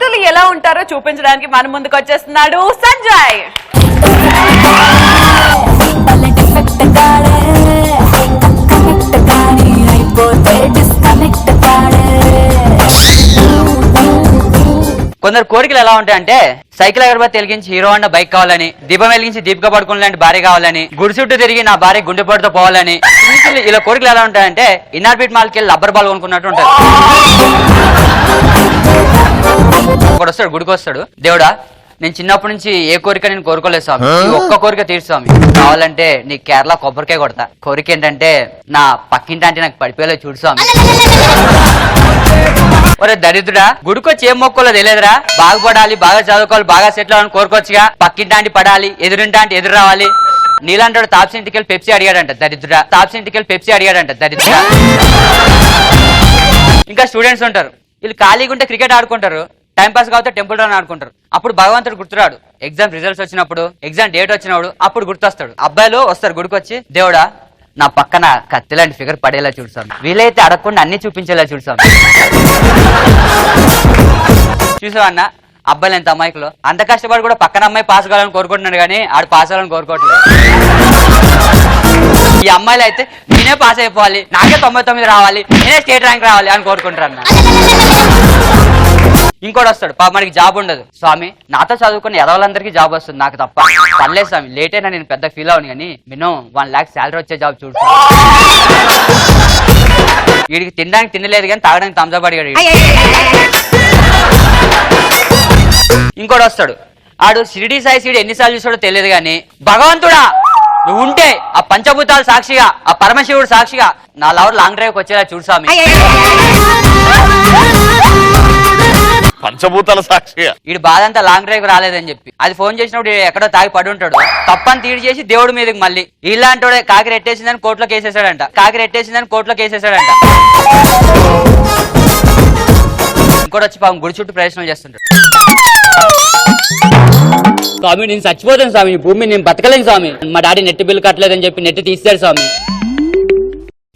భక్తులు ఎలా ఉంటారో చూపించడానికి మన ముందుకు వచ్చేస్తున్నాడు సంజయ్. కొందరు కోరికలు ఎలా ఉంటాయంటే సైకిల్ అగరబత్తి వెలిగించి హీరో హోండా బైక్ కావాలని, దీపం వెలిగించి దీపిక పడుకుని లాంటి భార్య కావాలని, గుడి చుట్టూ తిరిగి నా భార్య గుండెపోటుతో పోవాలని. ఇలా కోరికలు ఎలా ఉంటాయంటే ఇన్నర్బీట్ మాల్కి వెళ్ళి రబ్బర్ బాల్ కొనుక్కున్నట్టు ఉంటారు. ఒకడు వస్తాడు, గుడికి వస్తాడు, దేవుడా నేను చిన్నప్పటి నుంచి ఏ కోరిక నేను కోరుకోలేదు స్వామి, ఒక్క కోరిక తీర్చు స్వామి, కావాలంటే నీ కేరళ కొబ్బరికాయ కొడతా. కోరిక ఏంటంటే నా పక్కింటి అంటే నాకు పడిపోయేలా చూడు స్వామి. ఒరే దరిద్రుడా, గుడికొచ్చి ఏం మొక్కలో తెలియదురా, బాగుపడాలి, బాగా చదువుకోవాలి, బాగా సెటిల్ అవ్వాలని కోరుకోవచ్చుగా. పక్కింటి పడాలి, ఎదురింటా అంటే ఎదురు రావాలి. నీలాంటి తాప్స్ ఇంటికి వెళ్ళి పెప్సీ అడిగాడంట దరిద్రుడా, తాప్స్ ఇంటికి వెళ్ళి పెప్సీ అడిగాడంట దరిద్రుడా. ఇంకా స్టూడెంట్స్ ఉంటారు, వీళ్ళు ఖాళీగా ఉంటే క్రికెట్ ఆడుకుంటారు, టైం పాస్ కాకపోతే టెంపుల్ రన్ ఆడుకుంటారు. అప్పుడు భగవంతుడు గుర్తురాడు, ఎగ్జామ్ రిజల్ట్స్ వచ్చినప్పుడు, ఎగ్జామ్ డేట్ వచ్చినప్పుడు అప్పుడు గుర్తొస్తాడు. అబ్బాయిలు వస్తారు గుడికి వచ్చి, దేవుడా నా పక్కన కత్తి లాంటి ఫిగర్ పడేలా చూస్తాం, వీలైతే అడగకుండా అన్ని చూపించేలా చూస్తాం. చూసావా అన్న, అబ్బాయిలు ఎంత అమ్మాయికులు, అంత కష్టపడి కూడా పక్కన అమ్మాయి పాస్ కావాలని కోరుకుంటున్నాడు కానీ ఆడు పాస్ అవ్వాలని కోరుకోవట్లేదు. ఈ అమ్మాయిలు అయితే నేనే పాస్ అయిపోవాలి, నాకే 99 రావాలి, నేనే స్టేట్ ర్యాంక్ రావాలి అని కోరుకుంటారు అన్న. ఇంకోటి వస్తాడు, పాప మనకి జాబ్ ఉండదు, స్వామి నాతో చదువుకుని ఎదవాళ్ళందరికీ జాబ్ వస్తుంది, నాకు తప్ప పర్లేదు స్వామి, లేట్ అయినా నేను పెద్ద ఫీల్ అవును కానీ మినిమం 1 lakh శాలరీ వచ్చే జాబ్ చూడు. వీడికి తినడానికి తినలేదు కానీ తాగడానికి థమ్స్ అప్ అడిగాడు. ఇంకోటి వస్తాడు, ఆడు షిరిడి సాయి సీడి ఎన్నిసార్లు చూసాడో తెలియదు కానీ భగవంతుడా నువ్వు ఉంటే ఆ పంచభూతాలు సాక్షిగా, ఆ పరమశివుడు సాక్షిగా నా లవర్ లాంగ్ డ్రైవ్కి వచ్చేలా చూడు స్వామి. పంచభూతాల సాక్షిగా వీడు బాధ అంతా లాంగ్ డ్రైవ్ రాలేదని చెప్పి అది ఫోన్ చేసినప్పుడు ఎక్కడో తాగి పడి ఉంటాడు, తప్పని తీడి చేసి దేవుడి మీదకి మళ్ళీ ఇలాంటి కాకి రెట్టేసిందని కోర్టులో కేసేసాడంట, కాకి రెట్టేసిందని కోర్టులో కేసేసాడంట. ఇంకోటి వచ్చి పాపం గుడి చుట్టూ ప్రదర్శనలు చేస్తుంటాడు, స్వామి నేను చచ్చిపోతాను స్వామి, ఈ భూమి నేను బతకలేను స్వామి, మా డాడీ నెట్ బిల్ కట్టలేదని చెప్పి నెట్ తీస్తాడు స్వామి.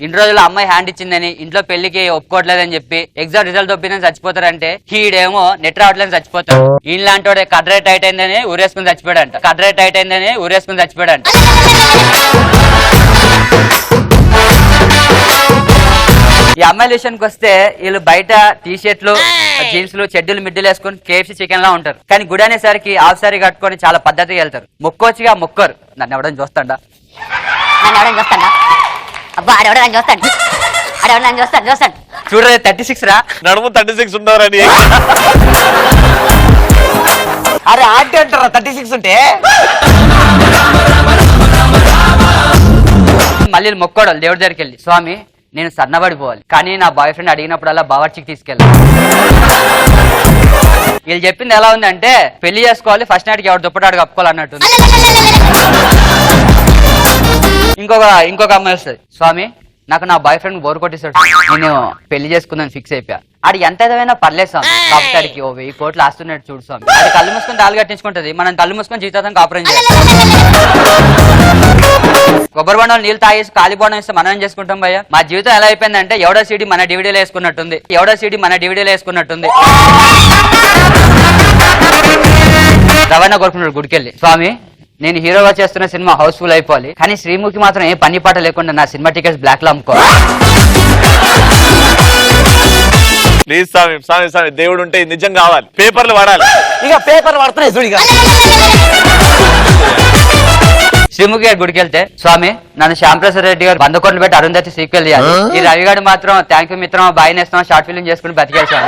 ఇన్ని రోజులు అమ్మాయి హ్యాండ్ ఇచ్చిందని ఇంట్లో పెళ్లికి ఒప్పుకోవట్లేదని చెప్పి ఎగ్జామ్ రిజల్ట్ ఒప్పిందని చచ్చిపోతారంటే ఈడేమో నెట్ రావట్లేదని చచ్చిపోతాడు. ఈలాంటి వాడు కడ్రే టైట్ అయిందని ఊరేసుకుని చచ్చిపోయాడంట, కడ్రే టైట్ అయిందని ఊరేసుకుని చచ్చిపోయాడంట. ఈ అమ్మాయిల విషయానికి వస్తే వీళ్ళు బయట టీ షర్ట్లు, జీన్స్లు, చెడ్డీలు, మిడ్డీలు వేసుకుని KFC చికెన్ లా ఉంటారు, కానీ గుడి అనేసరికి హాఫ్ సారీ కట్టుకొని చాలా పద్ధతిగా వెళ్తారు. మొక్కొచ్చిగా మొక్కరు. నన్ను ఎవడని చూస్తాడా, అబ్బా ఆడెవడ నన్ను చూస్తాడు, ఆడెవడ నన్ను చూస్తాడు చూడలేదు 36 రా, నడుము 36 ఉన్నారని. అరే ఆంటీ అంటారా 36 ఉంటే. మళ్ళీ మొక్కోడాలి దేవుడి దగ్గరికి వెళ్ళి, స్వామి నేను సన్నబడిపోవాలి కానీ నా బాయ్ ఫ్రెండ్ అడిగినప్పుడల్లా బావర్చికి తీసుకెళ్ళాలి. వీళ్ళు చెప్పింది ఎలా ఉందంటే పెళ్లి చేసుకోవాలి, ఫస్ట్ నైట్కి ఎవరు దుప్పటాడు కప్పుకోవాలన్నట్టు. ఇంకొక అమ్మాయి వస్తుంది, స్వామి నాకు నా బాయ్ ఫ్రెండ్ బోర్ కొట్టేస్తాడు, నేను పెళ్లి చేసుకుందని ఫిక్స్ అయిపోయా, ఆడు ఎంత ఏదైనా పర్లేదు స్వామి, కాపుతాడికి 1000 కోట్లు ఆస్తున్నట్టు చూడు స్వామి. అది కళ్ళు మూసుకొని తాళి కట్టించుకుంటది, మనం కళ్ళు మూసుకొని జీవితం కాపురం చేయాలి. కొబ్బరి బండలు నీళ్ళు తాగేసి కాలిపోవడం ఇస్తే మనం ఏం చేసుకుంటాం భయ్య. మా జీవితం ఎలా అయిపోయిందంటే ఎవడో సీడీ మన డివిడీలో వేసుకున్నట్టుంది, ఎవడో సీడీ మన డివిడీలో వేసుకున్నట్టుంది. రవాణా కోరుకున్నాడు గుడికెళ్ళి, స్వామి నేను హీరోగా చేస్తున్న సినిమా హౌస్ఫుల్ అయిపోవాలి కానీ శ్రీముఖి మాత్రం ఏ పని పాట లేకుండా నా సినిమా టికెట్స్ బ్లాక్ లో అమ్ముకోవాలి. ప్లీజ్ స్వామి, స్వామి స్వామి దేవుడు ఉంటే నిజం కావాలి, పేపర్లు వాడాలి. ఇక పేపర్ పడుతున్నాయి చూడు. శ్రీముఖి గారి గుడికి వెళ్తే, స్వామి నన్ను శ్యాంప్రసాద్ రెడ్డి గారు 100 కోట్లు పెట్టి అరుంధతి సీక్వెల్ చేయాలి, ఈ రవి గారు మాత్రం థ్యాంక్ యూ మిత్రం బాయ్ నేస్తాం షార్ట్ ఫిల్మ్ చేసుకుని బతికేసాను.